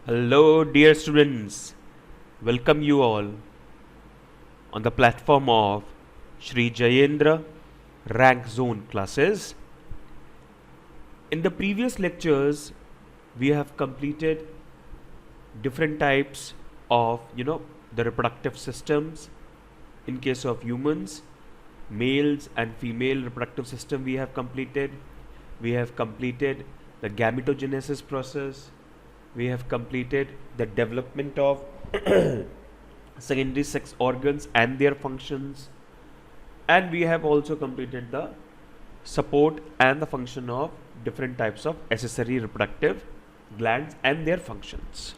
Hello, dear students. Welcome you all on the platform of Shri Jayendra Rank Zone classes. In the previous lectures, we have completed different types of, the reproductive systems. In case of humans, males and female reproductive system we have completed. We have completed the gametogenesis process. We have completed the development of secondary sex organs and their functions, and we have also completed the support and the function of different types of accessory reproductive glands and their functions.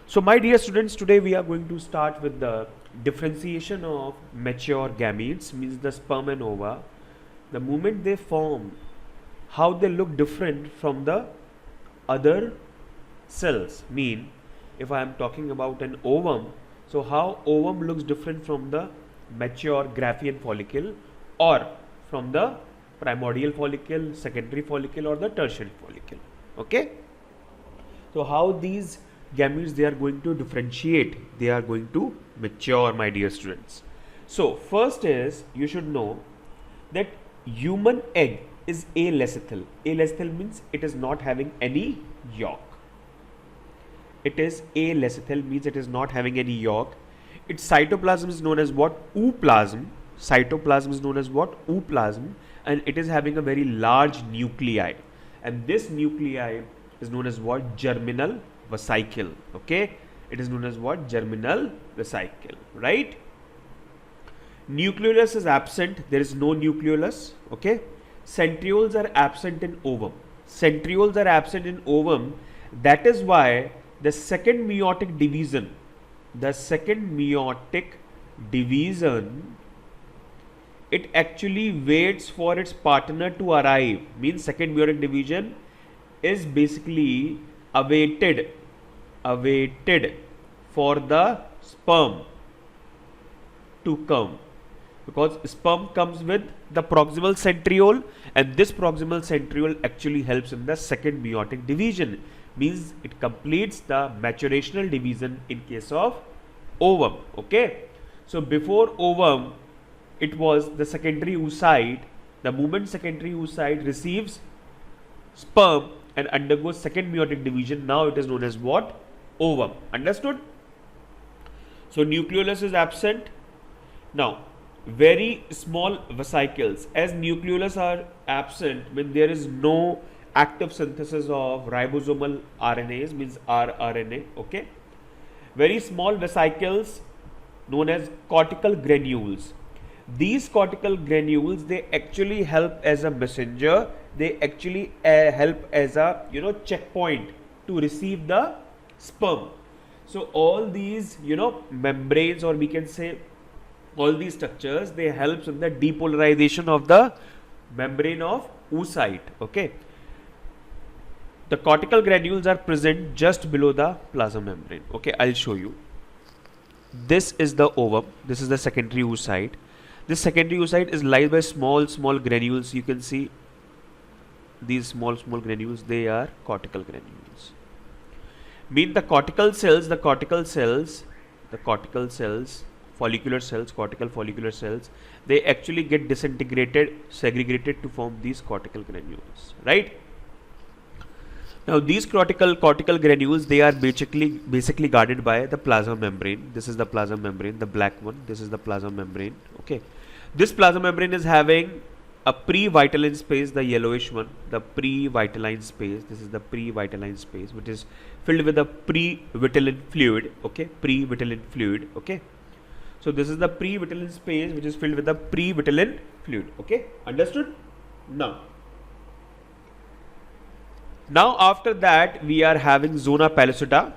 So my dear students, today we are going to start with the differentiation of mature gametes, means the sperm and ova. The moment they form, how they look different from the other cells. Mean, if I am talking about an ovum, so how ovum looks different from the mature Graafian follicle, or from the primordial follicle, secondary follicle, or the tertiary follicle. Okay, so how these gametes they are going to differentiate, they are going to mature, my dear students. So first is, you should know that human egg is alecithal. Alecithal means it is not having any yolk. It is alecithal, means it is not having any yolk. Its cytoplasm is known as what? Ooplasm. Cytoplasm is known as what? Ooplasm. And it is having a very large nuclei. And this nuclei is known as what? Germinal vesicle. Okay, it is known as what? Germinal vesicle, right? Nucleolus is absent. There is no nucleolus. Okay, centrioles are absent in ovum. Centrioles are absent in ovum. That is why the second meiotic division, it actually waits for its partner to arrive. Means second meiotic division is basically awaited for the sperm to come, because sperm comes with the proximal centriole, and this proximal centriole actually helps in the second meiotic division. Means it completes the maturational division in case of ovum. Okay, so before ovum it was the secondary oocyte. The moment secondary oocyte receives sperm and undergoes second meiotic division, now it is known as what? Ovum. Understood? So nucleolus is absent. Now very small vesicles, as nucleolus are absent, when there is no active synthesis of ribosomal RNAs, means rRNA. Okay, very small vesicles known as cortical granules. These cortical granules, they actually help as a messenger. They actually help as a checkpoint to receive the sperm. So all these membranes, or we can say all these structures, they help in the depolarization of the membrane of oocyte. Okay, the cortical granules are present just below the plasma membrane. Okay, I'll show you. This is the ovum. This is the secondary oocyte. This secondary oocyte is lined by small granules. You can see these small granules. They are cortical granules. Mean the cortical cells, follicular cells, cortical follicular cells, they actually get disintegrated, segregated to form these cortical granules, right? Now these cortical granules, they are basically guarded by the plasma membrane. This is the plasma membrane, the black one. This is the plasma membrane. Okay, this plasma membrane is having a pre-vitelline space, the yellowish one, the pre-vitelline space. This is the pre-vitelline space, which is filled with the pre-vitelline fluid. Okay, pre-vitelline fluid. Okay, so this is the pre-vitelline space which is filled with the pre-vitelline fluid. Okay, understood? Now after that we are having zona pellucida.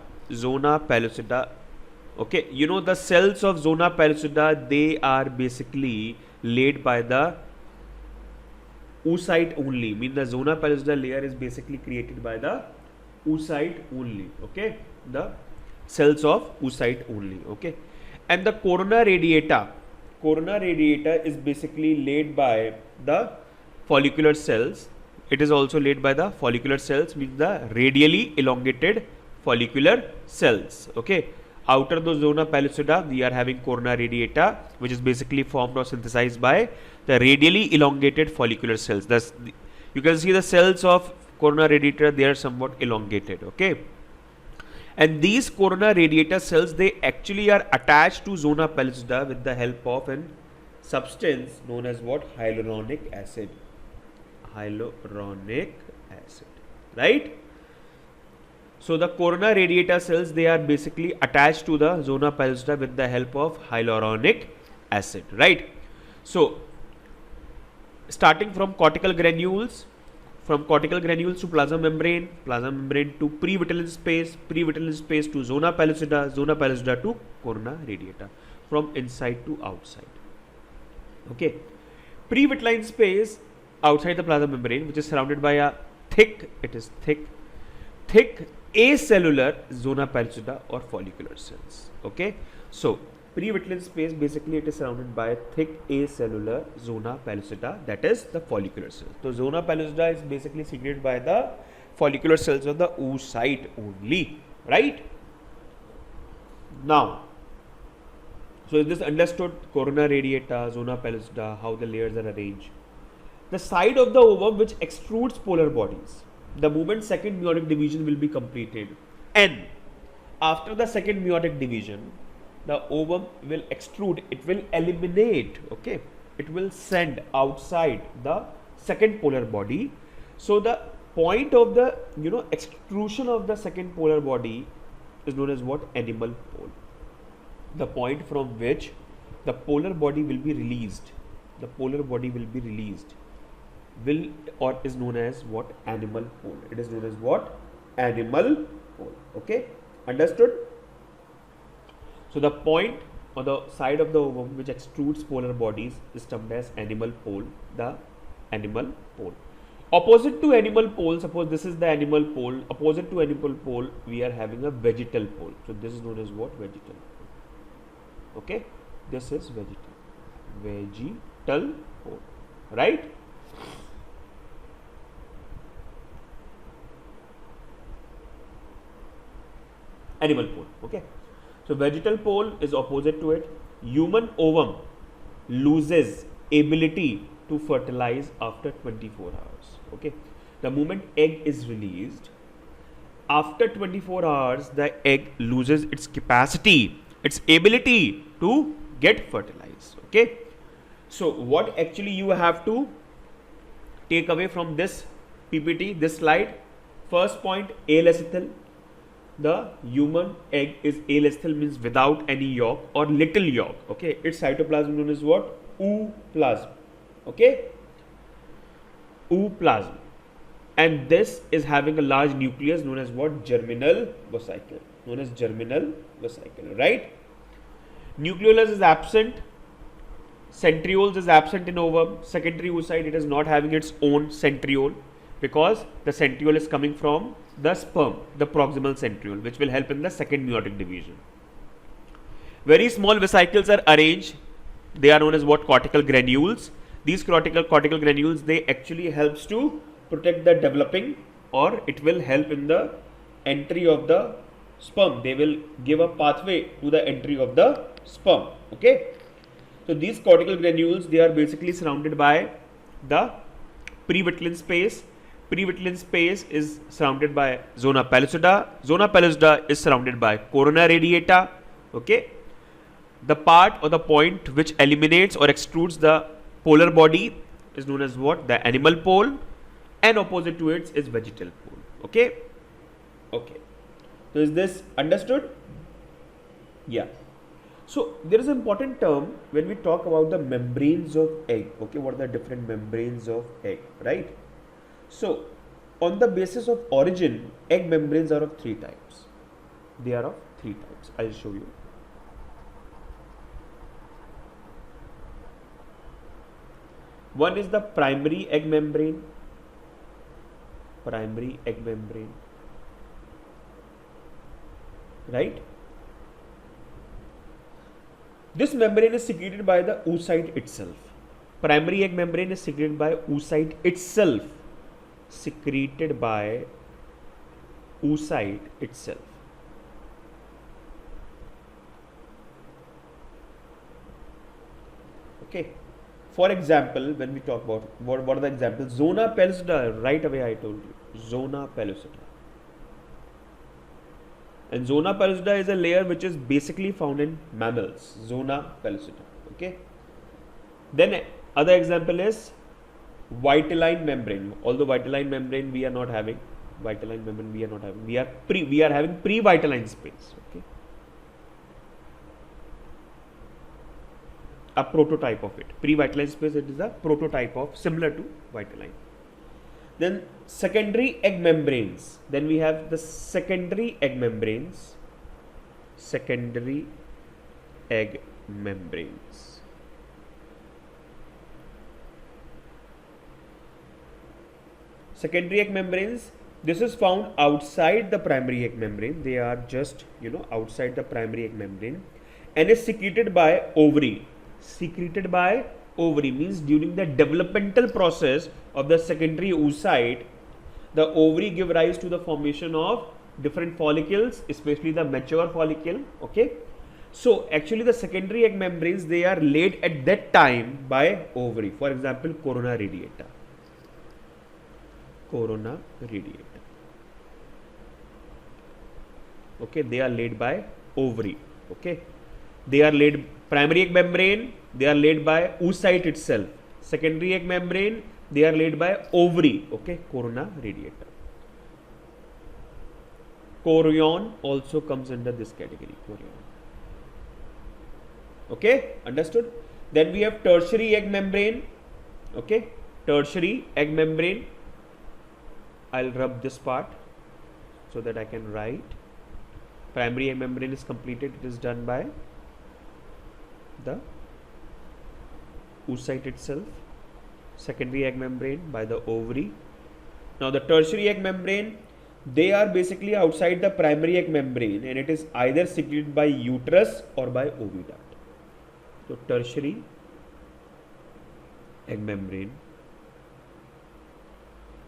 Okay, the cells of zona pellucida, they are basically laid by the oocyte only. Mean the zona pellucida layer is basically created by the oocyte only. Okay, the cells of oocyte only. Okay, and the corona radiata is basically laid by the follicular cells. It is also laid by the follicular cells, means the radially elongated follicular cells. Okay, outer the zona pellucida we are having corona radiata, which is basically formed or synthesized by the radially elongated follicular cells. Thus you can see the cells of corona radiata, they are somewhat elongated. Okay, and these corona radiata cells, they actually are attached to zona pellucida with the help of an substance known as what? Hyaluronic acid. Hyaluronic acid, right? So the corona radiata cells, they are basically attached to the zona pellucida with the help of hyaluronic acid, right? So starting from cortical granules, to plasma membrane to previtelline space to zona pellucida to corona radiata, from inside to outside. Okay, previtelline space outside the plasma membrane, which is surrounded by a thick acellular zona pellucida or follicular cells. Okay, so previtelline space, basically it is surrounded by thick acellular zona pellucida, that is the follicular cells. So zona pellucida is basically secreted by the follicular cells of the oocyte only, right? Now, so is this understood? Corona radiata, zona pellucida, how the layers are arranged. The side of the ovum which extrudes polar bodies, the moment second meiotic division will be completed, and after the second meiotic division, the ovum will extrude, it will eliminate, okay, it will send outside the second polar body. So the point of the extrusion of the second polar body is known as what? Animal pole. The point from which the polar body will be released, is known as what? Animal pole. It is known as what? Animal pole. Okay, understood? So the point on the side of the ovum which extrudes polar bodies is termed as animal pole, the animal pole. Opposite to animal pole, suppose this is the animal pole, opposite to animal pole we are having a vegetal pole. So this is known as what? Vegetal pole. Okay, this is vegetal pole, right? Animal pole. Okay, so vegetal pole is opposite to it. Human ovum loses ability to fertilize after 24 hours. Okay, the moment egg is released, after 24 hours the egg loses its capacity, its ability to get fertilized. Okay, so what actually you have to take away from this PPT, this slide? First point, aleacetal. The human egg is aleacetal, means without any yolk or little yolk. Okay, its cytoplasm known as what? Ooplasm. Okay, ooplasm, and this is having a large nucleus known as what? Germinal vesicle. Right? Nucleolus is absent. Centrioles is absent in ovum. Secondary oocyte, it is not having its own centriole, because the centriole is coming from the sperm, the proximal centriole, which will help in the second meiotic division. Very small vesicles are arranged. They are known as what? Cortical granules. These cortical granules, they actually helps to protect the developing, or it will help in the entry of the sperm. They will give a pathway to the entry of the sperm. Okay, so these cortical granules, they are basically surrounded by the previtelline space. Previtelline space is surrounded by zona pellucida. Zona pellucida is surrounded by corona radiata. Okay, the part or the point which eliminates or extrudes the polar body is known as what? The animal pole, and opposite to it is vegetal pole. Okay, so is this understood? Yeah. So there is an important term when we talk about the membranes of egg. Okay, what are the different membranes of egg, right? So on the basis of origin, egg membranes are of three types. I'll show you. One is the primary egg membrane. Right? This membrane is secreted by the oocyte itself. Primary egg membrane is secreted by oocyte itself. oocyte itself. Okay. For example, when we talk about what are the examples? Zona pellucida, right away I told you. Zona pellucida. And zona pellucida is a layer which is basically found in mammals. Zona pellucida. Okay. Then other example is vitelline membrane. Although vitelline membrane we are not having. Vitelline membrane we are not having. We are having pre-vitelline space. Okay. A prototype of it. Pre-vitelline space, it is a prototype of similar to vitelline. Then secondary egg membranes. Then we have the secondary egg membranes. Secondary egg membranes. Secondary egg membranes. This is found outside the primary egg membrane. They are just, outside the primary egg membrane, and is secreted by ovary. Secreted by ovary means during the developmental process of the secondary oocyte, the ovary give rise to the formation of different follicles, especially the mature follicle. Okay, so actually the secondary egg membranes, they are laid at that time by ovary. For example, corona radiata. Corona radiata. Okay, they are laid by ovary. Okay, they are laid primary egg membrane, they are laid by oocyte itself. Secondary egg membrane, they are laid by ovary. Okay, corona radiata. Chorion also comes under this category. Chorion. Okay, understood? Then we have tertiary egg membrane. Okay, tertiary egg membrane. I'll rub this part so that I can write. Primary egg membrane is completed. It is done by the oocyte itself. Secondary egg membrane by the ovary. Now the tertiary egg membrane, they are basically outside the primary egg membrane, and it is either secreted by uterus or by oviduct. So tertiary egg membrane,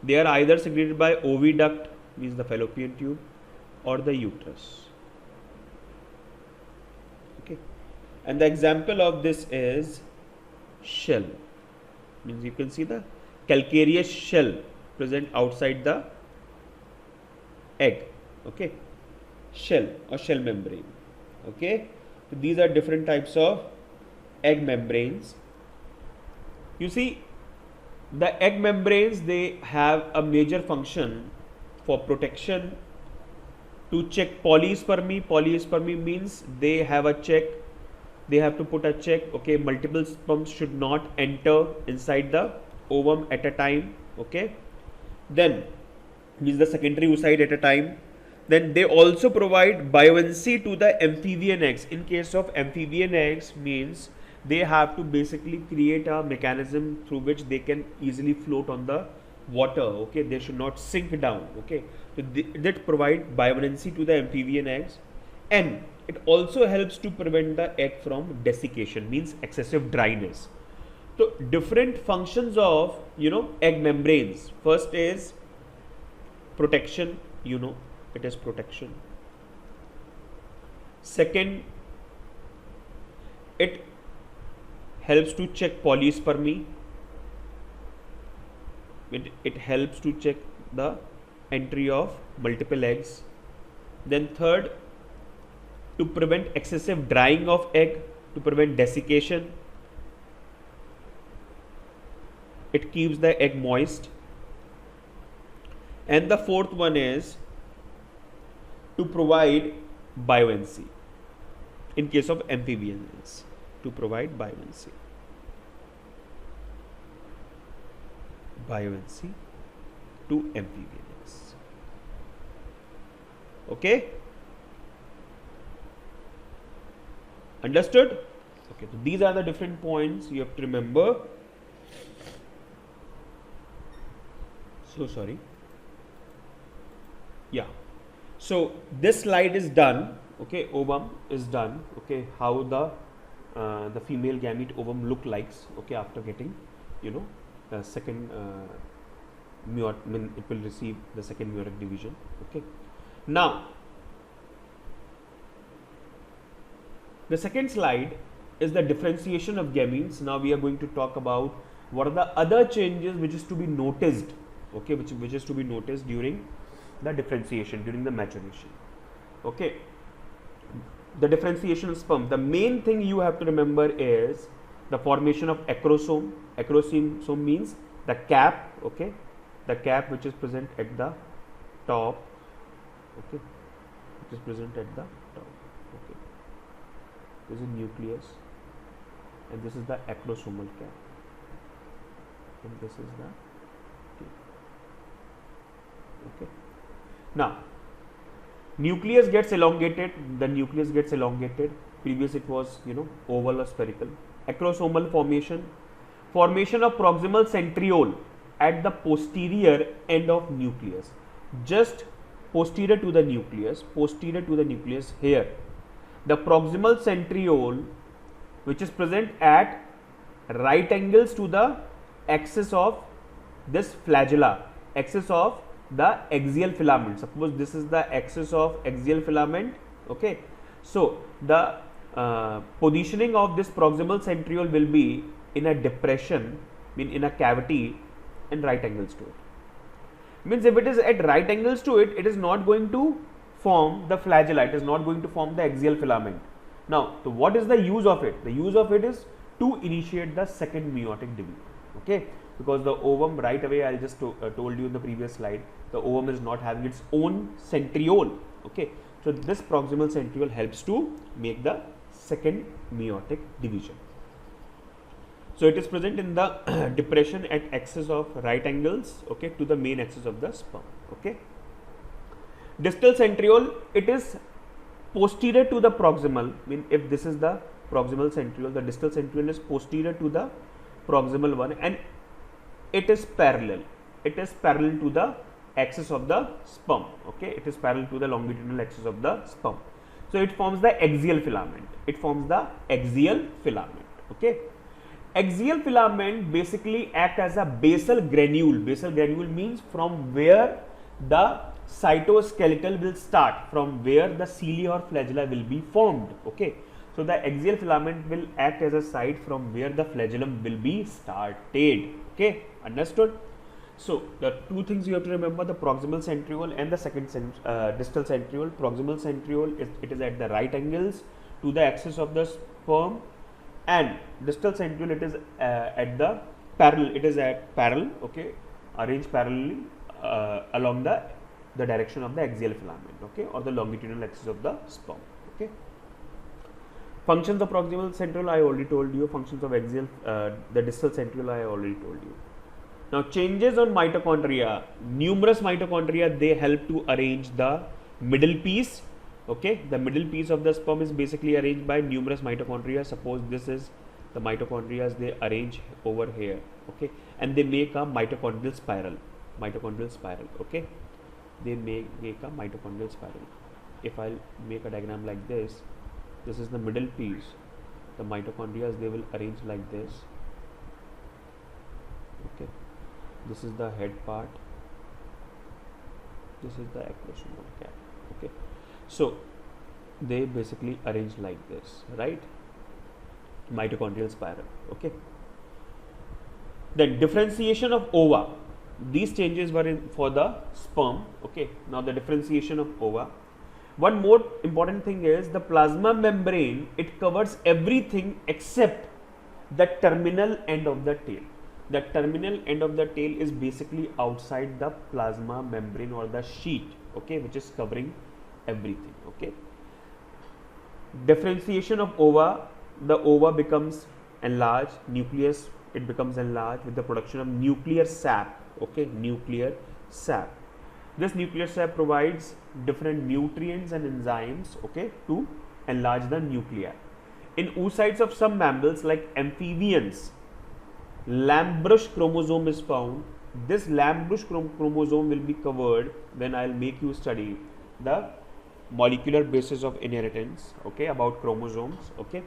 they are either secreted by oviduct, means the fallopian tube, or the uterus. Okay, and the example of this is shell. Means you can see the calcareous shell present outside the egg. Okay, shell or shell membrane. Okay, so these are different types of egg membranes. You see, the egg membranes, they have a major function for protection, to check polyspermy. Polyspermy means they have a check. They have to put a check. Okay, multiple sperms should not enter inside the ovum at a time. Okay, then means the secondary oocyte at a time. Then they also provide buoyancy to the amphibian eggs. In case of amphibian eggs, means they have to basically create a mechanism through which they can easily float on the water. Okay, they should not sink down. Okay, so that provide buoyancy to the amphibian eggs, and it also helps to prevent the egg from desiccation, means excessive dryness. So different functions of egg membranes. First is protection. It is protection. Second, it helps to check polyspermy. It helps to check the entry of multiple eggs. Then third, to prevent excessive drying of egg, to prevent desiccation. It keeps the egg moist. And the fourth one is to provide buoyancy. In case of amphibians, to provide buoyancy. Buoyancy to amphibians. Okay? Understood? Okay, so these are the different points you have to remember. So sorry. Yeah. So this slide is done. Okay, ovum is done. Okay, how the female gamete ovum look likes. Okay, after getting the second it will receive the second meiotic division. Okay, Now, the second slide is the differentiation of gametes. Now we are going to talk about what are the other changes which is to be noticed, okay, which is to be noticed during the differentiation, during the maturation. Okay, the differentiation of sperm. The main thing you have to remember is the formation of acrosome. Acrosome means the cap, okay, the cap which is present at the top, okay, which is present at the top, okay. This is nucleus and this is the acrosomal cap and this is the tip, okay. Now, nucleus gets elongated, the nucleus gets elongated. Previous it was, oval or spherical. Acrosomal formation of proximal centriole at the posterior end of nucleus, just posterior to the nucleus here. The proximal centriole which is present at right angles to the axis of this flagella, axis of the axial filament. Suppose this is the axis of axial filament, okay. So the positioning of this proximal centriole will be in a depression, in a cavity and right angles to it. Means if it is at right angles to it, it is not going to form the flagella, it is not going to form the axial filament. Now, so what is the use of it? The use of it is to initiate the second meiotic division, okay. Because the ovum, right away I just told you in the previous slide, the ovum is not having its own centriole, okay. So this proximal centriole helps to make the second meiotic division. So it is present in the depression at axis of right angles, okay, to the main axis of the sperm, okay. Distal centriole, it is posterior to the proximal. If this is the proximal centriole, the distal centriole is posterior to the proximal one and it is parallel to the axis of the sperm, okay. It is parallel to the longitudinal axis of the sperm. So it forms the axial filament, okay. Axial filament basically act as a basal granule. Basal granule means from where the cytoskeletal will start, from where the cilia or flagella will be formed, okay. So the axial filament will act as a site from where the flagellum will be started, okay, understood. So the two things you have to remember, the proximal centriole and the second distal centriole. Proximal centriole it is at the right angles to the axis of the sperm, and distal centriole it is at the parallel, okay, arranged parallelly along the direction of the axial filament, okay, or the longitudinal axis of the sperm, okay. Functions of proximal centriole I already told you. Functions of axial, the distal centriole I already told you. Now changes on mitochondria. Numerous mitochondria, they help to arrange the middle piece, okay. The middle piece of the sperm is basically arranged by numerous mitochondria. Suppose this is the mitochondria, they arrange over here, okay, and they make a mitochondrial spiral, okay. They make a mitochondrial spiral. If I'll make a diagram like this is the middle piece. The mitochondria, they will arrange like this, okay. This is the head part, this is the acrosomal cap, okay. So they basically arrange like this, right, mitochondrial spiral, okay. Then differentiation of ova. These changes were for the sperm, okay. Now the differentiation of ova. One more important thing is the plasma membrane, it covers everything except the terminal end of the tail. The terminal end of the tail is basically outside the plasma membrane or the sheet, okay, which is covering everything, okay. Differentiation of ova, the ova becomes enlarged, nucleus, it becomes enlarged with the production of nuclear sap, okay, nuclear sap. This nuclear sap provides different nutrients and enzymes, okay, to enlarge the nuclei. In oocytes of some mammals like amphibians, Lamb-Brush chromosome is found. This Lamb-Brush chromosome will be covered when I'll make you study the molecular basis of inheritance, okay, about chromosomes, okay.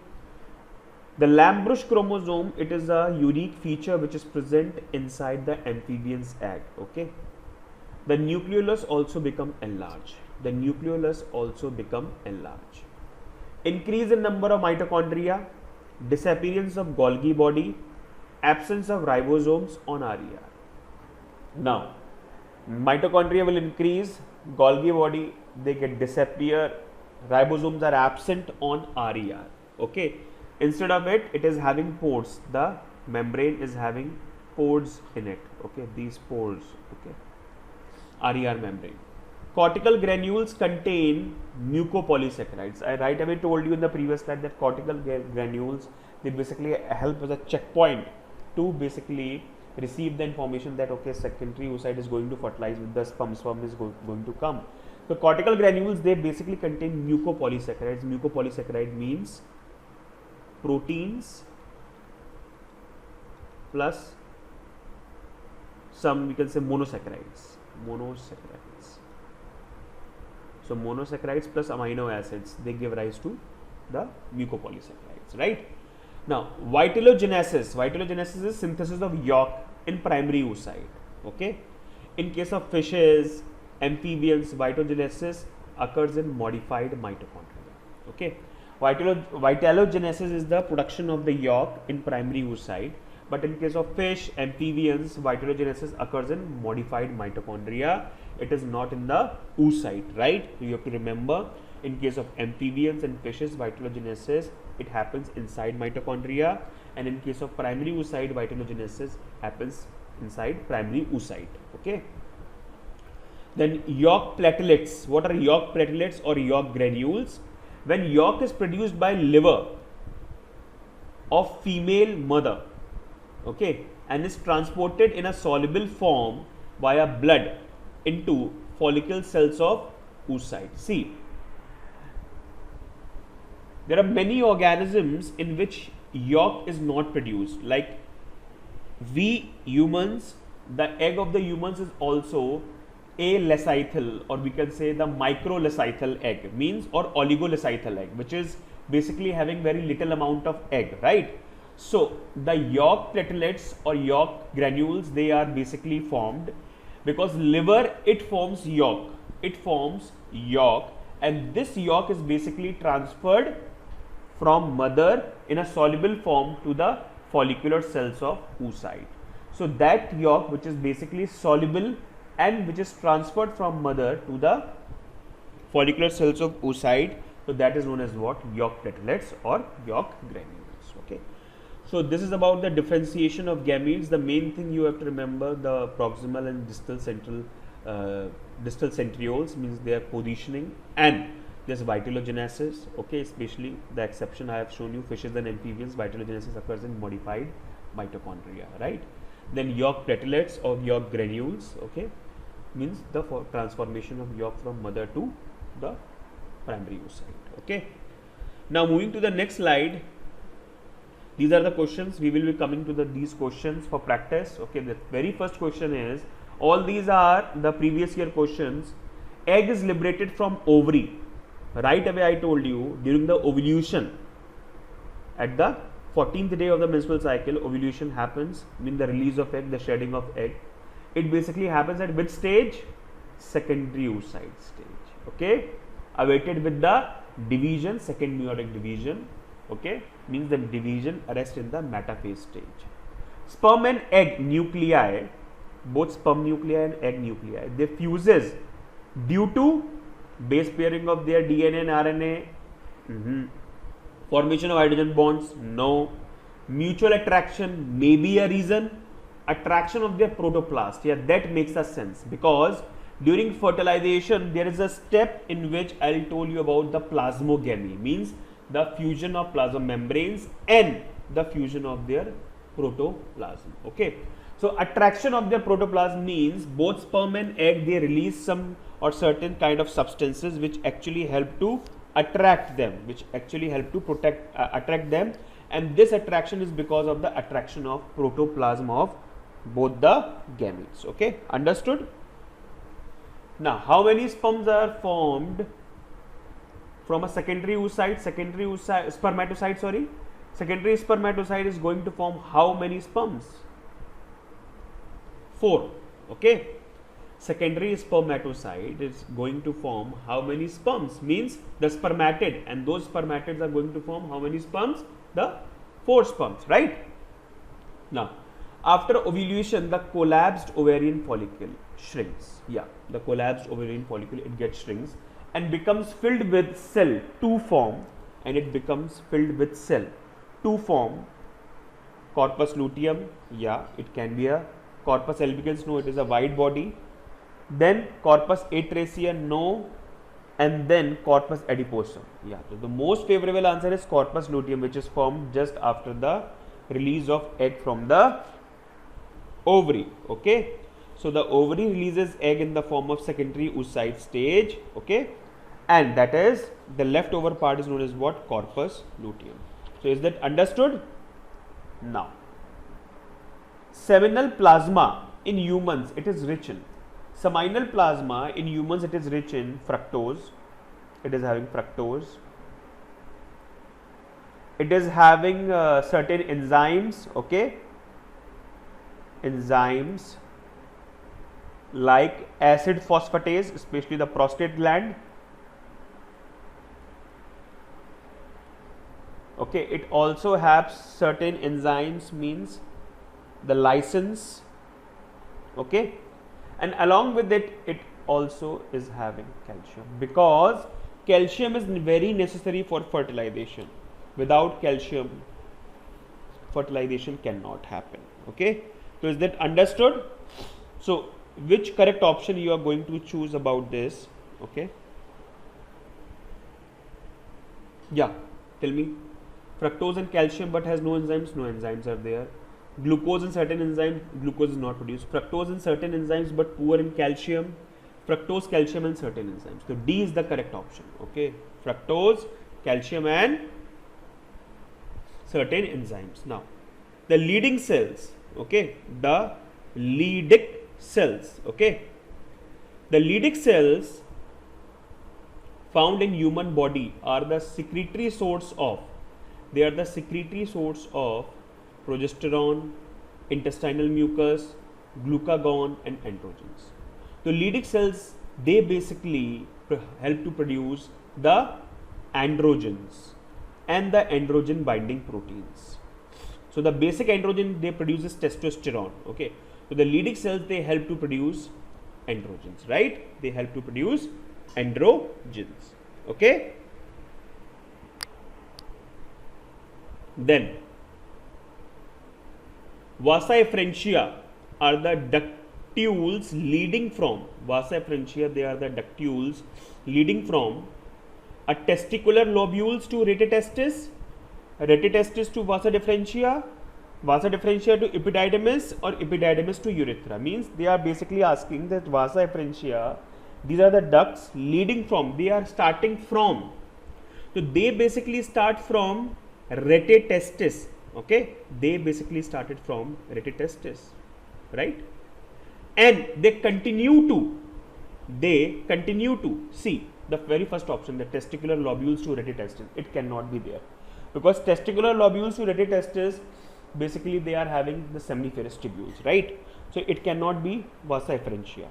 The Lamb-Brush chromosome, it is a unique feature which is present inside the amphibian's egg, okay. The nucleolus also become enlarged. the nucleolus also become enlarged. Increase in number of mitochondria, disappearance of Golgi body, absence of ribosomes on RER. Now, mitochondria will increase, Golgi body they get disappear, ribosomes are absent on RER. Okay, instead of it, it is having pores. The membrane is having pores in it. Okay, these pores. Okay, RER membrane. Cortical granules contain mucopolysaccharides. I right away told you in the previous slide that cortical granules, they basically help as a checkpoint to basically receive the information that okay, secondary oocyte is going to fertilize with the sperm is going to come. So cortical granules, they basically contain mucopolysaccharides. Mucopolysaccharide means proteins plus some, we can say, monosaccharides. So monosaccharides plus amino acids, they give rise to the mucopolysaccharides, right? Now, vitellogenesis is synthesis of yolk in primary oocyte. Okay, in case of fishes, amphibians, vitellogenesis occurs in modified mitochondria. Okay, vitellogenesis is the production of the yolk in primary oocyte, but in case of fish, amphibians, vitellogenesis occurs in modified mitochondria. It is not in the oocyte, right? You have to remember, in case of amphibians and fishes, vitellogenesis, it happens inside mitochondria, and in case of primary oocyte, vitellogenesis happens inside primary oocyte. Okay. Then yolk platelets. What are yolk platelets or yolk granules? When yolk is produced by liver of female mother, okay, and is transported in a soluble form via blood into follicle cells of oocyte. See, there are many organisms in which yolk is not produced. Like we humans, the egg of the humans is also alecithal, or we can say the microlecithal egg, means, or oligolecithal egg, which is basically having very little amount of egg, right? So the yolk platelets or yolk granules, they are basically formed because liver, it forms yolk, and this yolk is basically transferred from mother in a soluble form to the follicular cells of oocyte. So that yolk, which is basically soluble and which is transferred from mother to the follicular cells of oocyte, so that is known as what? Yolk platelets or yolk granules. Okay. So this is about the differentiation of gametes. The main thing you have to remember, the proximal and distal centrioles, means their positioning, and there's vitellogenesis. Okay, especially the exception I have shown you, fishes and amphibians, vitellogenesis occurs in modified mitochondria, right? Then yolk platelets or yolk granules, okay, means the transformation of yolk from mother to the primary oocyte. Okay. Now moving to the next slide. These are the questions. We will be coming to these questions for practice. Okay, the very first question is, all these are the previous year questions. Egg is liberated from ovary. Right away I told you, during the ovulation, at the 14th day of the menstrual cycle, ovulation happens, mean the release of egg, the shedding of egg. It basically happens at which stage? Secondary oocyte stage. Okay, awaited with the division, second meiotic division. Okay, means the division arrests in the metaphase stage. Sperm and egg nuclei, both sperm nuclei and egg nuclei, they fuses due to base pairing of their DNA and RNA. Formation of hydrogen bonds, no. Mutual attraction may be a reason. Attraction of their protoplast, yeah, that makes a sense, because during fertilization there is a step in which I'll told you about the plasmogamy, means the fusion of plasma membranes and the fusion of their protoplasm. Okay, so attraction of their protoplasm means both sperm and egg, they release some or certain kind of substances which actually help to attract them, which actually help to attract them, and this attraction is because of the attraction of protoplasm of both the gametes. Okay, understood? Now, how many sperms are formed from a secondary oocyte? Secondary spermatocyte is going to form how many sperms? 4. Okay. secondary spermatocyte is going to form how many sperms? Means the spermatid, and those spermatids are going to form how many sperms? The 4 sperms, right? Now, after ovulation, the collapsed ovarian follicle shrinks. Yeah, the collapsed ovarian follicle, it gets shrinks and becomes filled with cell to form, and it becomes filled with cell to form corpus luteum. Yeah, it can be a corpus albicans. No, it is a wide body. Then corpus atracea, no, and then corpus adiposum. Yeah, so the most favorable answer is corpus luteum, which is formed just after the release of egg from the ovary. Okay, so the ovary releases egg in the form of secondary oocyte stage. Okay, and that is the leftover part is known as what? Corpus luteum. So is that understood? Now, seminal plasma in humans, it is rich in seminal plasma in humans, it is rich in fructose. It is having fructose. It is having certain enzymes. Okay, enzymes like acid phosphatase, especially the prostate gland. Okay, it also has certain enzymes, means the lysins. Okay, and along with it, it also is having calcium, because calcium is very necessary for fertilization. Without calcium, fertilization cannot happen. Okay, so is that understood? So which correct option you are going to choose about this? Okay, yeah, tell me. Fructose and calcium but has no enzymes. No enzymes are there. Glucose and certain enzymes, glucose is not produced. Fructose and certain enzymes but poor in calcium. Fructose, calcium and certain enzymes. So D is the correct option. Okay, fructose, calcium and certain enzymes. Now, the leading cells. Okay, the Leydig cells. Okay, the Leydig cells found in human body are the secretory source of. They are the secretory source of progesterone, intestinal mucus, glucagon and androgens. So Leydig cells, they basically help to produce the androgens and the androgen binding proteins. So the basic androgen they produce is testosterone. Okay, so the Leydig cells, they help to produce androgens, right? They help to produce androgens. Okay, then vasa efferentia are the ductules leading from vasa efferentia. They are the ductules leading from a testicular lobules to retetestis, retetestis to vasa differentia, vasa differentia to epididymis, or epididymis to urethra. Means they are basically asking that vasa efferentia, these are the ducts leading from, they are starting from. So they basically start from retetestis. Okay, they basically started from retetestis, right? And they continue to see the very first option, the testicular lobules to retetestis. It cannot be there, because testicular lobules to retetestis, basically they are having the seminiferous tubules, right? So it cannot be vasa efferentia.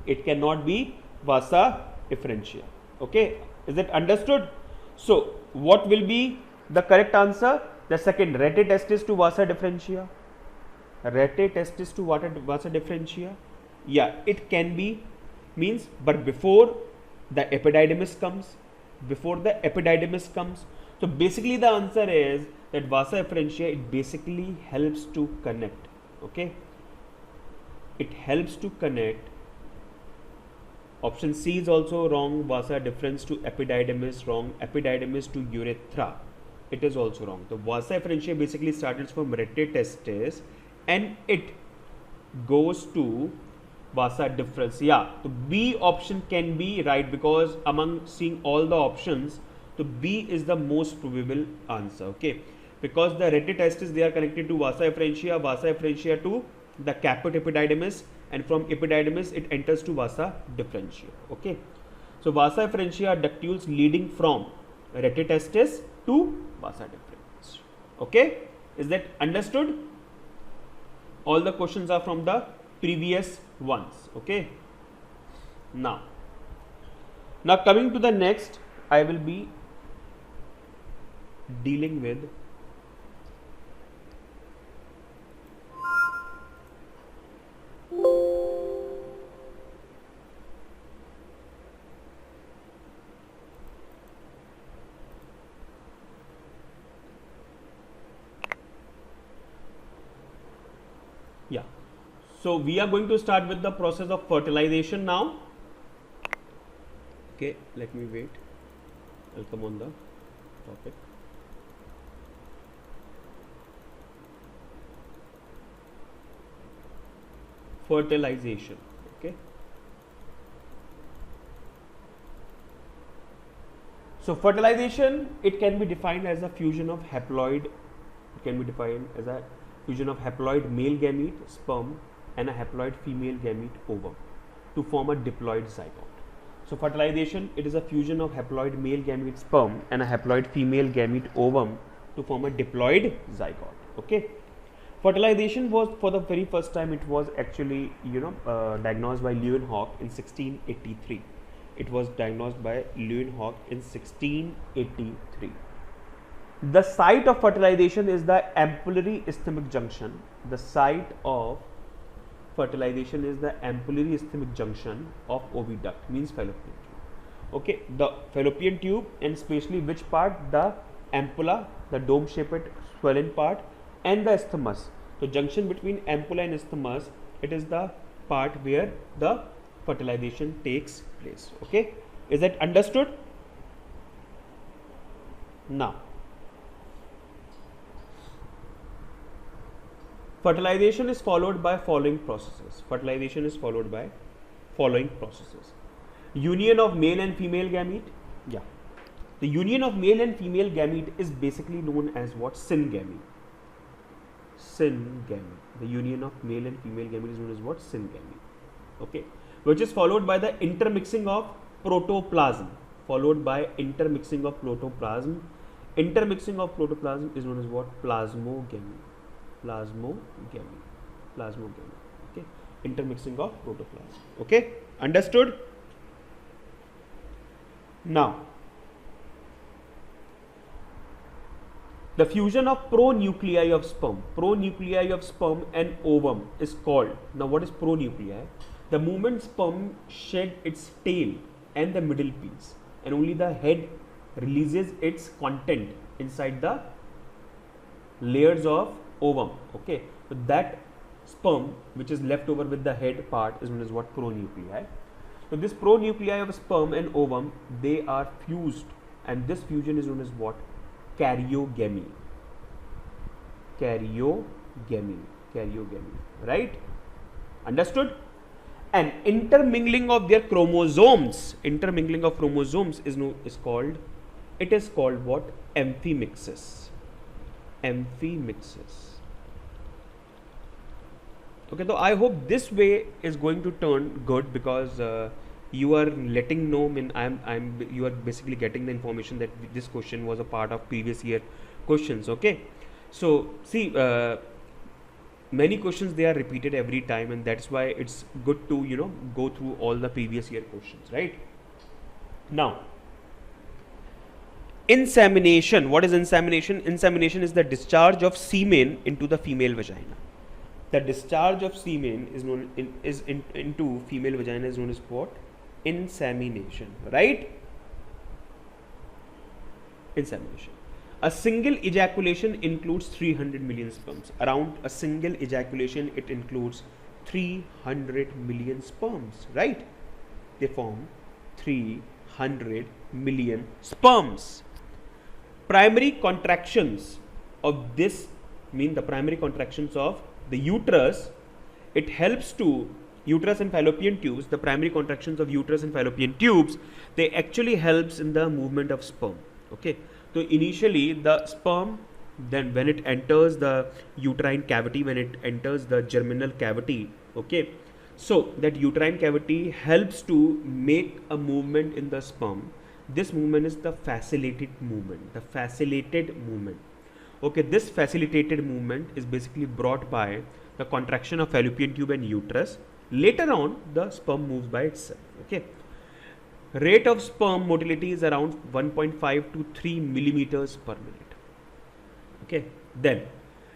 It cannot be vasa efferentia. Okay, is it understood? So what will be the correct answer? The second, retetestis to vasa differentia. Retetestis to vasa differentia. Yeah, it can be, means, but before the epididymis comes. So basically the answer is that vasa efferentia, it basically helps to connect. Okay, it helps to connect. Option C is also wrong. Vasa difference to epididymis, wrong. Epididymis to urethra, it is also wrong. The vasa efferentia basically starts from retetestis and it goes to vasa difference. Yeah, so B option can be right, because among seeing all the options, so B is the most probable answer. Okay, because the retetestis, they are connected to vasa efferentia to the caput epididymis, and from epididymis it enters to vasa differentia. Okay, so vasa efferentia are ductules leading from retetestis to vasa difference. Okay, is that understood? All the questions are from the previous once. Okay. Now coming to the next, I will be dealing with so we are going to start with the process of fertilization now. Okay, let me wait. I'll come on the topic. Fertilization. Okay. So fertilization, it can be defined as a fusion of haploid. It can be defined as a fusion of haploid male gamete sperm and a haploid female gamete ovum to form a diploid zygote. So fertilization, it is a fusion of haploid male gamete sperm and a haploid female gamete ovum to form a diploid zygote. Okay. Fertilization was, for the very first time, it was actually diagnosed by Leeuwenhoek in 1683. It was diagnosed by Leeuwenhoek in 1683. The site of fertilization is the ampullary isthmic junction. The site of fertilization is the ampullary isthmic junction of oviduct, means fallopian tube. Okay, the fallopian tube, and especially which part? The ampulla, the dome-shaped swollen part, and the isthmus. So junction between ampulla and isthmus, it is the part where the fertilization takes place. Okay, is that understood? Now, fertilization is followed by following processes. Fertilization is followed by following processes. Union of male and female gamete. Yeah. The union of male and female gamete is basically known as what? Syngamy. Syngamy. The union of male and female gamete is known as what? Syngamy. Okay. Which is followed by the intermixing of protoplasm. Followed by intermixing of protoplasm. Intermixing of protoplasm is known as what? Plasmogamy. Plasmogamy. Okay. Intermixing of protoplasm. Okay. Understood? Now, the fusion of pronuclei of sperm and ovum is called. Now, what is pronuclei? The moment sperm shed its tail and the middle piece, and only the head releases its content inside the layers of ovum. Okay, so that sperm which is left over with the head part is known as what? Pronuclei. So this pronuclei of sperm and ovum, they are fused, and this fusion is known as what? Karyogamy. Right? Understood? And intermingling of their chromosomes, is called what? Amphimixis. Okay, so I hope this way is going to turn good, because you are letting know, you are basically getting the information that this question was a part of previous year questions. Okay, so see, many questions, they are repeated every time, and that's why it's good to go through all the previous year questions, right? Now, insemination. What is insemination? Insemination is the discharge of semen into the female vagina. The discharge of semen is known into female vagina is known as what? Insemination, right? Insemination. A single ejaculation includes 300 million sperms. Around a single ejaculation, it includes 300 million sperms, right? They form 300 million sperms. Primary contractions of this mean the primary contractions of the uterus. It helps to uterus and fallopian tubes. The primary contractions of uterus and fallopian tubes, they actually helps in the movement of sperm. Okay, so initially the sperm, then when it enters the uterine cavity, when it enters the germinal cavity, okay, so that uterine cavity helps to make a movement in the sperm. This movement is the facilitated movement. Okay, this facilitated movement is basically brought by the contraction of fallopian tube and uterus, Later on, the sperm moves by itself. Okay. Rate of sperm motility is around 1.5 to 3 millimeters per minute. Okay. Then,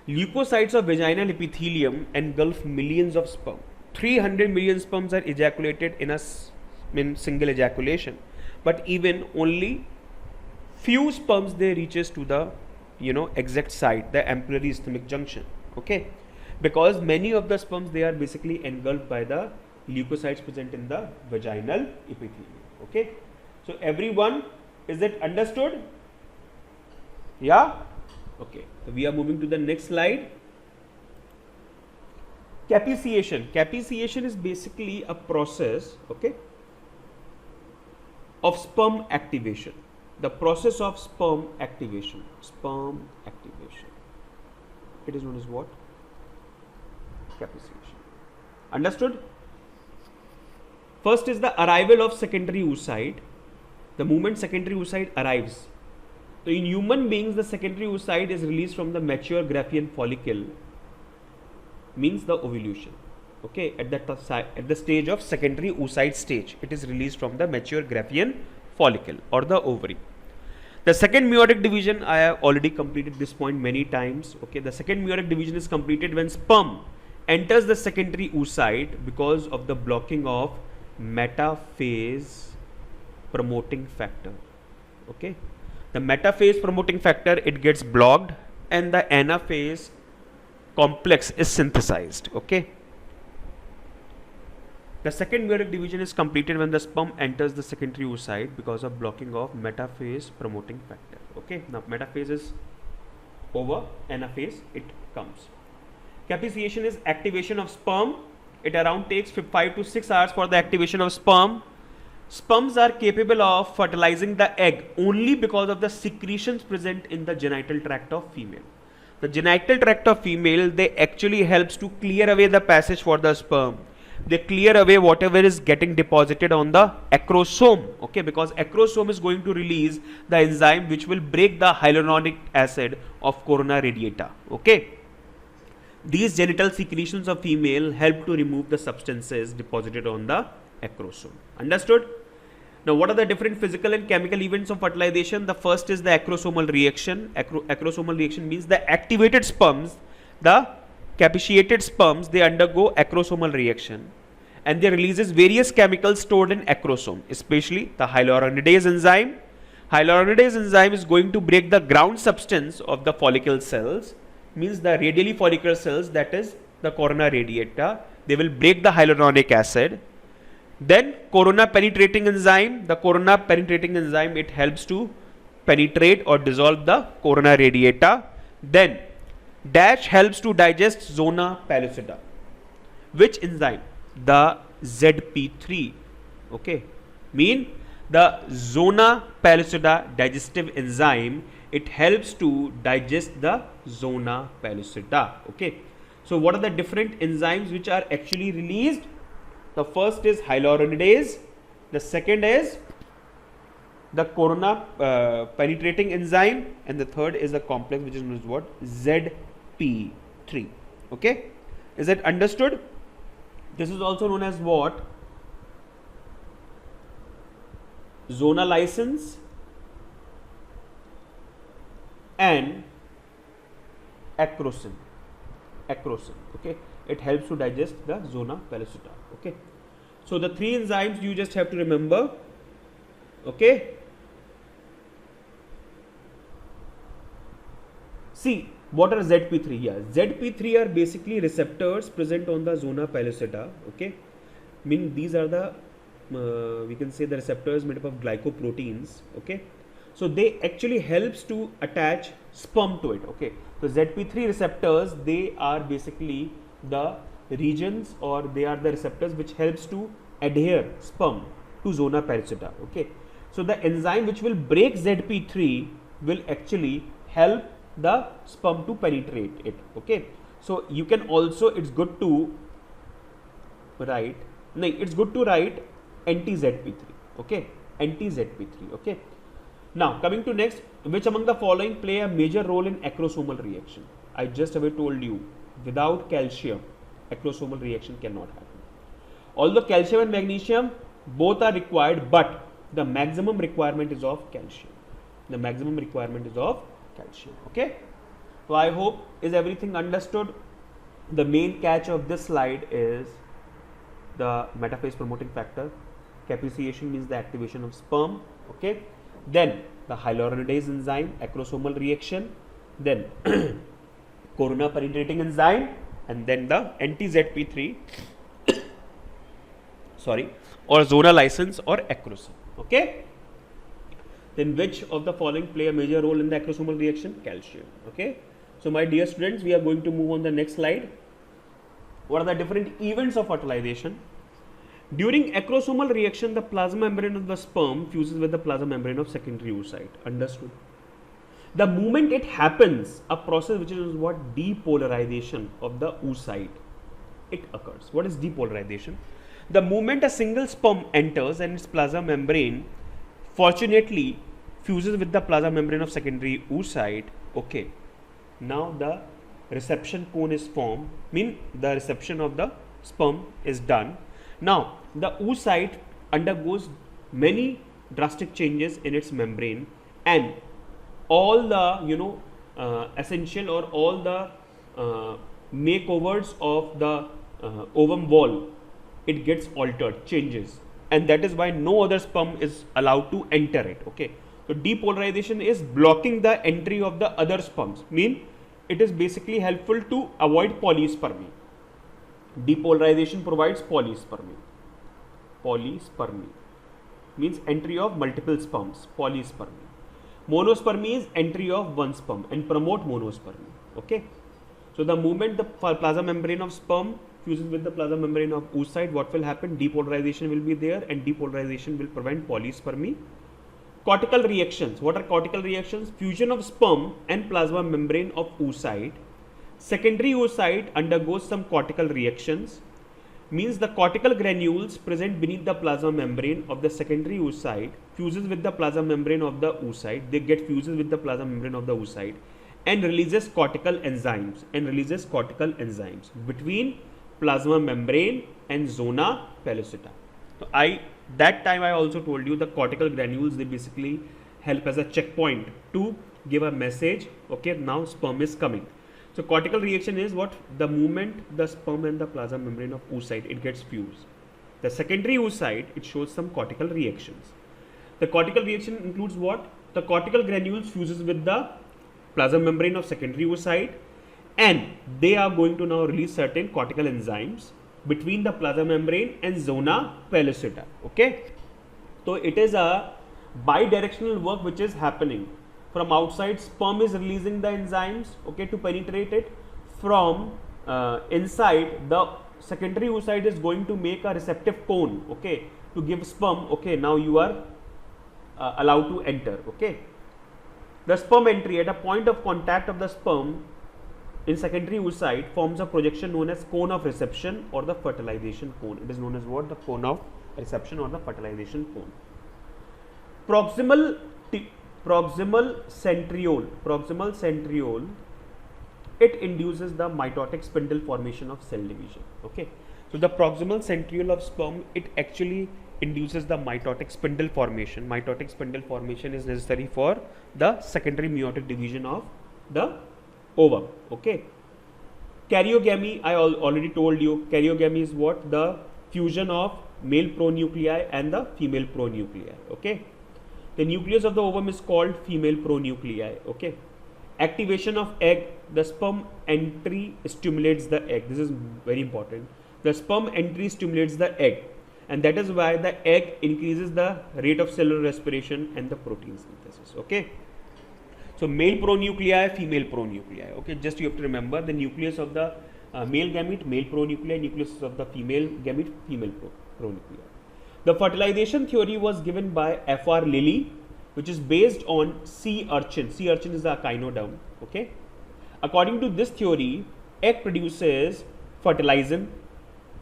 leukocytes of vaginal epithelium engulf millions of sperm. 300 million sperms are ejaculated in a single ejaculation, but even only few sperms they reaches to the exact site, the ampullary isthmic junction. Okay, because many of the sperms they are basically engulfed by the leukocytes present in the vaginal epithelium. Okay, so everyone, is it understood? Yeah. Okay, so we are moving to the next slide. Capiciation. Capiciation is basically a process, okay, of sperm activation. The process of sperm activation. Sperm activation. It is known as what? Capiciation. Understood? First is the arrival of secondary oocyte. The moment secondary oocyte arrives. So in human beings, the secondary oocyte is released from the mature Graafian follicle, means the ovulation. Okay, at the stage of secondary oocyte stage, it is released from the mature Graafian follicle or the ovary. The second meiotic division, I have already completed this point many times. Okay, the second meiotic division is completed when sperm enters the secondary oocyte because of the blocking of metaphase promoting factor. Okay, the metaphase promoting factor, it gets blocked and the anaphase complex is synthesized. Okay, the second meiotic division is completed when the sperm enters the secondary oocyte because of blocking of metaphase promoting factor. Okay, now metaphase is over, anaphase it comes. Capiciation is activation of sperm. It around takes 5 to 6 hours for the activation of sperm. Sperms are capable of fertilizing the egg only because of the secretions present in the genital tract of female. The genital tract of female, they actually helps to clear away the passage for the sperm. They clear away whatever is getting deposited on the acrosome. Okay, because acrosome is going to release the enzyme which will break the hyaluronic acid of corona radiata. Okay, these genital secretions of female help to remove the substances deposited on the acrosome. Understood? Now, what are the different physical and chemical events of fertilization? The first is the acrosomal reaction. Acrosomal reaction means the activated sperms, the capiciated sperms, they undergo acrosomal reaction and they releases various chemicals stored in acrosome, especially the hyaluronidase enzyme. Hyaluronidase enzyme is going to break the ground substance of the follicle cells, means the radially follicular cells, that is the corona radiata. They will break the hyaluronic acid. Then corona penetrating enzyme, the corona penetrating enzyme, it helps to penetrate or dissolve the corona radiata. Then DASH helps to digest zona pellucida. Which enzyme? The ZP3. Okay, mean the zona pellucida digestive enzyme, it helps to digest the zona pellucida. Okay, so what are the different enzymes which are actually released? The first is hyaluronidase, the second is the corona penetrating enzyme, and the third is the complex which is known as what? ZP3. Okay, is it understood? This is also known as what? Zona license and acrosome. Okay, it helps to digest the zona pellucida. Okay, so the three enzymes you just have to remember. Okay, see what are ZP3 here. ZP3 are basically receptors present on the zona pellucida. Okay, mean these are the we can say the receptors made up of glycoproteins. Okay, so they actually helps to attach sperm to it. Okay, so ZP3 receptors, they are basically the regions, or they are the receptors which helps to adhere sperm to zona pellucida. Okay, so the enzyme which will break ZP3 will actually help the sperm to penetrate it. Okay, so you can also, it's good to write anti-ZP3. Okay, anti-ZP3. Okay, now coming to next, which among the following play a major role in acrosomal reaction? I just have told you, without calcium acrosomal reaction cannot happen. Although calcium and magnesium both are required, but the maximum requirement is of calcium. The maximum requirement is of calcium. Okay. So I hope is everything understood. The main catch of this slide is the metaphase promoting factor. Capriciation means the activation of sperm. Okay. Then the hyaluronidase enzyme, acrosomal reaction. Then corona penetrating enzyme, and then the anti-ZP3 sorry, or zona license or acrosome. Okay. Then which of the following play a major role in the acrosomal reaction? Calcium. Okay. So my dear students, we are going to move on the next slide. What are the different events of fertilization? During acrosomal reaction, the plasma membrane of the sperm fuses with the plasma membrane of secondary oocyte. Understood? The moment it happens, a process which is what? Depolarization of the oocyte. It occurs. What is depolarization? The moment a single sperm enters and its plasma membrane fortunately fuses with the plasma membrane of secondary oocyte. Okay. Now the reception cone is formed, mean the reception of the sperm is done. Now the oocyte undergoes many drastic changes in its membrane, and all the essential or all the makeovers of the ovum wall, it gets altered, changes, and that is why no other sperm is allowed to enter it. Okay. So depolarization is blocking the entry of the other sperms, mean it is basically helpful to avoid polyspermy. Depolarization provides polyspermy. Polyspermy means entry of multiple sperms. Polyspermy. Monospermy is entry of one sperm and promote monospermy. Okay. So the moment the plasma membrane of sperm fuses with the plasma membrane of oocyte, what will happen? Depolarization will be there, and depolarization will prevent polyspermy. Cortical reactions. What are cortical reactions? Fusion of sperm and plasma membrane of oocyte. Secondary oocyte undergoes some cortical reactions, means the cortical granules present beneath the plasma membrane of the secondary oocyte fuses with the plasma membrane of the oocyte. They get fuses with the plasma membrane of the oocyte and releases cortical enzymes between plasma membrane and zona pellucida. So that time I also told you the cortical granules, they basically help as a checkpoint to give a message. Okay, now sperm is coming. So cortical reaction is what? The moment the sperm and the plasma membrane of oocyte, it gets fused. The secondary oocyte, it shows some cortical reactions. The cortical reaction includes what? The cortical granules fuses with the plasma membrane of secondary oocyte, and they are going to now release certain cortical enzymes between the plasma membrane and zona pellucida. Okay. So it is a bidirectional work which is happening. From outside, sperm is releasing the enzymes, okay, to penetrate it. From inside, the secondary oocyte is going to make a receptive cone, okay, to give sperm. Okay, now you are allowed to enter. Okay. The sperm entry at a point of contact of the sperm in secondary oocyte forms a projection known as cone of reception or the fertilization cone. It is known as what? The cone of reception or the fertilization cone. Proximal centriole, it induces the mitotic spindle formation of cell division. Okay. So the proximal centriole of sperm, it actually induces the mitotic spindle formation. Mitotic spindle formation is necessary for the secondary meiotic division of the ovum. Okay. Karyogamy, I already told you, karyogamy is what? The fusion of male pronuclei and the female pronuclei. Okay. The nucleus of the ovum is called female pronuclei. Okay. Activation of egg, the sperm entry stimulates the egg. This is very important. The sperm entry stimulates the egg, and that is why the egg increases the rate of cellular respiration and the protein synthesis. Okay. So male pronuclei, female pronuclei. Okay, just you have to remember the nucleus of the male gamete, male pronuclei, nucleus of the female gamete, female pronuclei. The fertilization theory was given by F.R. Lilly, which is based on sea urchin. Sea urchin is the echinoderm. Okay. According to this theory, egg produces fertilizin,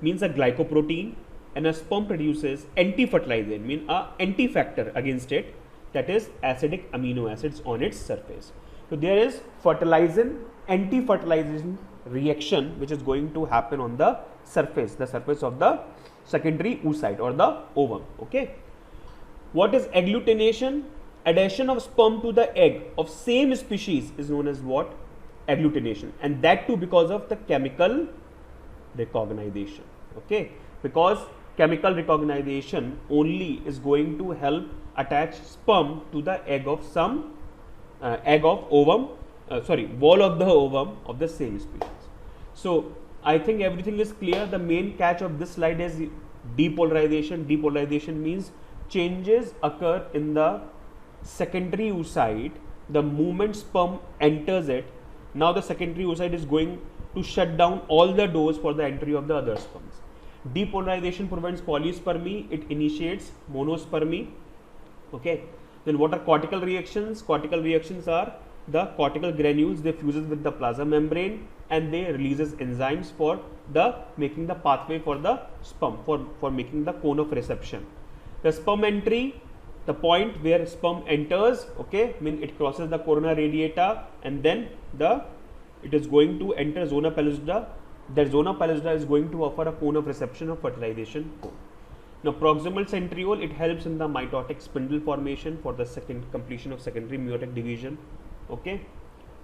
means a glycoprotein, and a sperm produces anti-fertilizin, means a anti-factor against it, that is acidic amino acids on its surface. So there is fertilizin anti-fertilization reaction which is going to happen on the surface of the secondary oocyte or the ovum. Okay, what is agglutination? Addition of sperm to the egg of same species is known as what? Agglutination, and that too because of the chemical recognition. Okay, because chemical recognition only is going to help attach sperm to the egg of some wall of the ovum of the same species. So I think everything is clear. The main catch of this slide is depolarization. Depolarization means changes occur in the secondary oocyte the moment sperm enters it. Now the secondary oocyte is going to shut down all the doors for the entry of the other sperms. Depolarization prevents polyspermy, it initiates monospermy. Okay, then what are cortical reactions? Cortical reactions are the cortical granules, they fuses with the plasma membrane and they releases enzymes for the making the pathway for the sperm, for making the cone of reception. The sperm entry, the point where sperm enters, okay, mean it crosses the corona radiata and then it is going to enter zona pellucida. That zona pellucida is going to offer a cone of reception of fertilization cone. Now proximal centriole, it helps in the mitotic spindle formation for the completion of secondary meiotic division. Okay,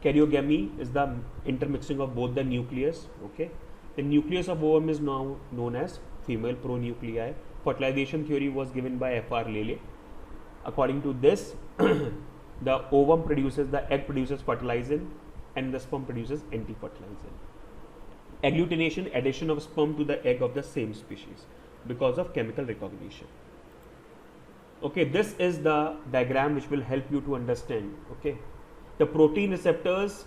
karyogamy is the intermixing of both the nucleus. Okay, the nucleus of ovum is now known as female pronuclei. Fertilization theory was given by F.R. Lele. According to this, the ovum produces, the egg produces fertilizin and the sperm produces anti-fertilizin. Agglutination, addition of sperm to the egg of the same species because of chemical recognition. Okay, this is the diagram which will help you to understand. Okay, the protein receptors,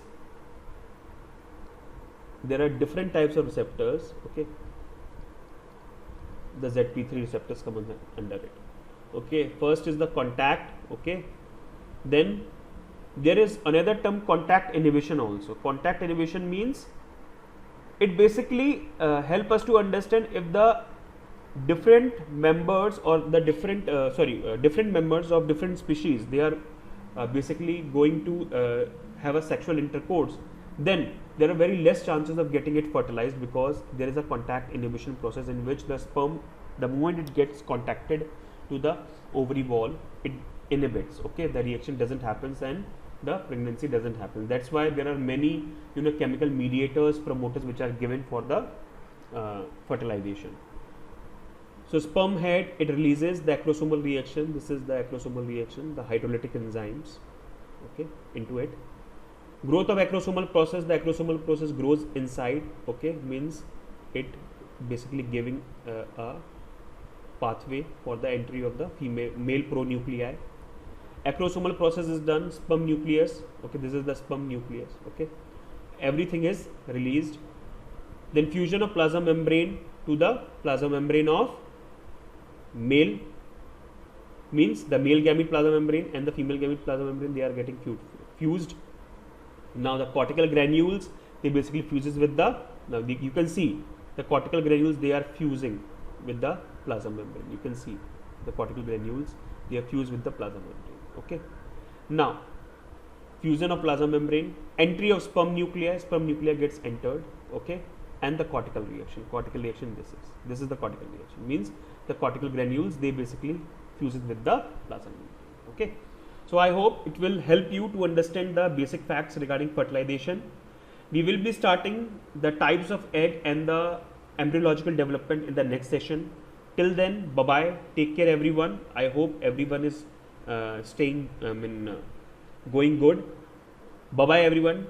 there are different types of receptors. Okay, the ZP3 receptors come under it. Okay, first is the contact. Okay, then there is another term, contact inhibition also. Contact inhibition means it basically help us to understand if the different members or the different different members of different species, they are basically going to have a sexual intercourse, then there are very less chances of getting it fertilized because there is a contact inhibition process in which the sperm, the moment it gets contacted to the ovary wall, it inhibits. Okay, the reaction doesn't happen and the pregnancy doesn't happen. That's why there are many chemical mediators, promoters which are given for the fertilization. So sperm head, it releases the acrosomal reaction. This is the acrosomal reaction, the hydrolytic enzymes, okay, into it. Growth of acrosomal process, the acrosomal process grows inside. Okay, means it basically giving a pathway for the entry of the male pronuclei. Acrosomal process is done, sperm nucleus. Okay, this is the sperm nucleus. Okay, everything is released. Then fusion of plasma membrane to the plasma membrane of male, means the male gamete plasma membrane and the female gamete plasma membrane, they are getting fused. Now the cortical granules, they basically fuses with the, now you can see the cortical granules, they are fusing with the plasma membrane. You can see the cortical granules, they are fused with the plasma membrane. Okay, now fusion of plasma membrane, entry of sperm nuclei gets entered. Okay, and the cortical reaction, this is the cortical reaction, means the cortical granules, they basically fuses with the plasma membrane. Okay, so I hope it will help you to understand the basic facts regarding fertilization. We will be starting the types of egg and the embryological development in the next session. Till then, bye bye, take care everyone. I hope everyone is staying going good. Bye bye everyone.